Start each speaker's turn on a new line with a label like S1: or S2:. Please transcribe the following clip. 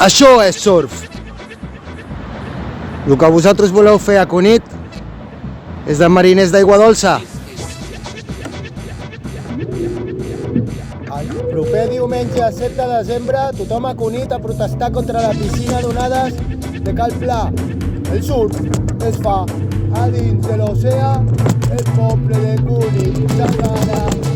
S1: Això és surf. El que vosaltres voleu fer a Cunit és de mariners d'aigua dolça.
S2: El proper diumenge 7 de desembre tothom a Cunit a protestar contra la piscina d'onades de Cal Pla. El surf es fa a dins de l'oceà, el poble de Cunit s'agrada.